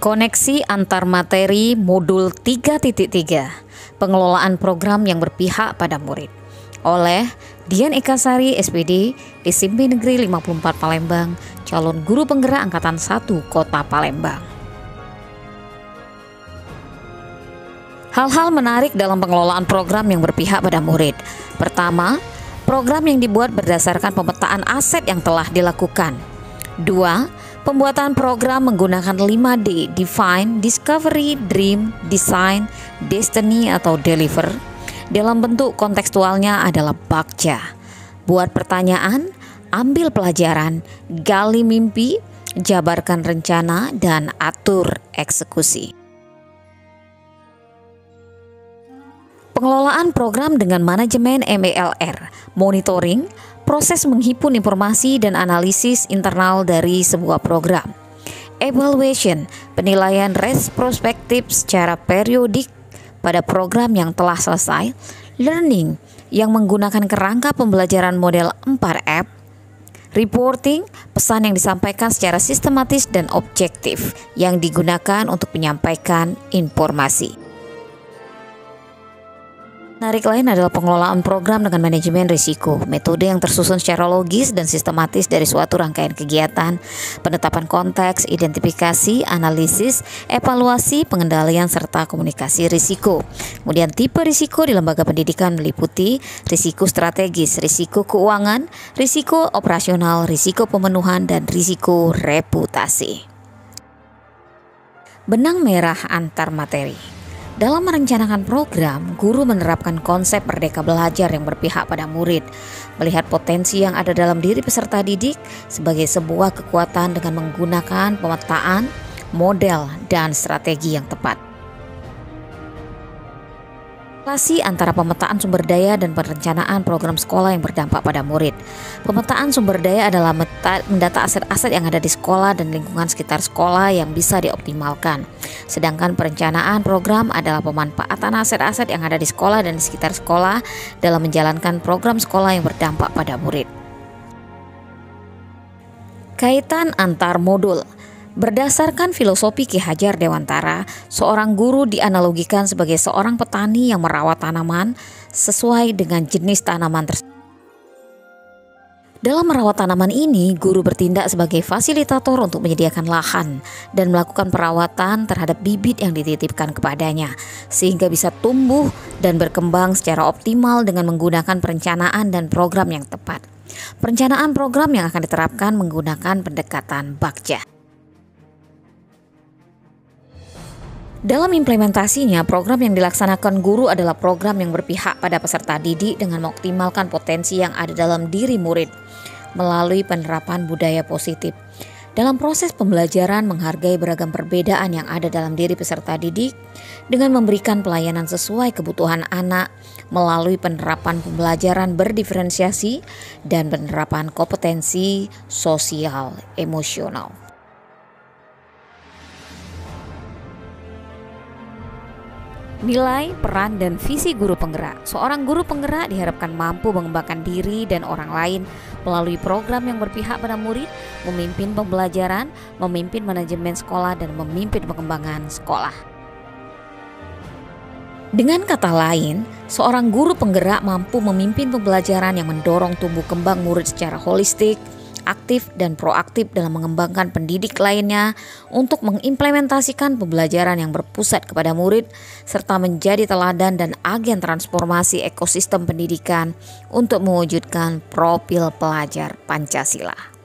Koneksi antar materi modul 3.3 Pengelolaan program yang berpihak pada murid oleh Dian Ekasari SPD, SMP Negeri 54 Palembang, calon guru penggerak Angkatan 1 Kota Palembang. Hal-hal menarik dalam pengelolaan program yang berpihak pada murid. Pertama, program yang dibuat berdasarkan pemetaan aset yang telah dilakukan. 2. Pembuatan program menggunakan 5D, Define, Discovery, Dream, Design, Destiny atau Deliver. Dalam bentuk kontekstualnya adalah bakja. Buat pertanyaan, ambil pelajaran, gali mimpi, jabarkan rencana, dan atur eksekusi. Pengelolaan program dengan manajemen MELR, monitoring, proses menghimpun informasi dan analisis internal dari sebuah program. Evaluation, penilaian retrospektif secara periodik pada program yang telah selesai. Learning, yang menggunakan kerangka pembelajaran model 4F. Reporting, pesan yang disampaikan secara sistematis dan objektif yang digunakan untuk menyampaikan informasi. Menarik lain adalah pengelolaan program dengan manajemen risiko, metode yang tersusun secara logis dan sistematis dari suatu rangkaian kegiatan, penetapan konteks, identifikasi, analisis, evaluasi, pengendalian, serta komunikasi risiko. Kemudian tipe risiko di lembaga pendidikan meliputi risiko strategis, risiko keuangan, risiko operasional, risiko pemenuhan, dan risiko reputasi. Benang merah antar materi. Dalam merencanakan program, guru menerapkan konsep merdeka belajar yang berpihak pada murid, melihat potensi yang ada dalam diri peserta didik sebagai sebuah kekuatan dengan menggunakan pemetaan, model, dan strategi yang tepat. Relasi antara pemetaan sumber daya dan perencanaan program sekolah yang berdampak pada murid. Pemetaan sumber daya adalah mendata aset-aset yang ada di sekolah dan lingkungan sekitar sekolah yang bisa dioptimalkan. Sedangkan perencanaan program adalah pemanfaatan aset-aset yang ada di sekolah dan di sekitar sekolah dalam menjalankan program sekolah yang berdampak pada murid. Kaitan antar modul. Berdasarkan filosofi Ki Hajar Dewantara, seorang guru dianalogikan sebagai seorang petani yang merawat tanaman sesuai dengan jenis tanaman tersebut. Dalam merawat tanaman ini, guru bertindak sebagai fasilitator untuk menyediakan lahan dan melakukan perawatan terhadap bibit yang dititipkan kepadanya, sehingga bisa tumbuh dan berkembang secara optimal dengan menggunakan perencanaan dan program yang tepat. Perencanaan program yang akan diterapkan menggunakan pendekatan bakja. Dalam implementasinya, program yang dilaksanakan guru adalah program yang berpihak pada peserta didik dengan mengoptimalkan potensi yang ada dalam diri murid melalui penerapan budaya positif. Dalam proses pembelajaran, menghargai beragam perbedaan yang ada dalam diri peserta didik dengan memberikan pelayanan sesuai kebutuhan anak melalui penerapan pembelajaran berdiferensiasi dan penerapan kompetensi sosial emosional. Nilai, peran, dan visi guru penggerak. Seorang guru penggerak diharapkan mampu mengembangkan diri dan orang lain melalui program yang berpihak pada murid, memimpin pembelajaran, memimpin manajemen sekolah, dan memimpin pengembangan sekolah. Dengan kata lain, seorang guru penggerak mampu memimpin pembelajaran yang mendorong tumbuh kembang murid secara holistik, aktif dan proaktif dalam mengembangkan pendidik lainnya untuk mengimplementasikan pembelajaran yang berpusat kepada murid serta menjadi teladan dan agen transformasi ekosistem pendidikan untuk mewujudkan profil pelajar Pancasila.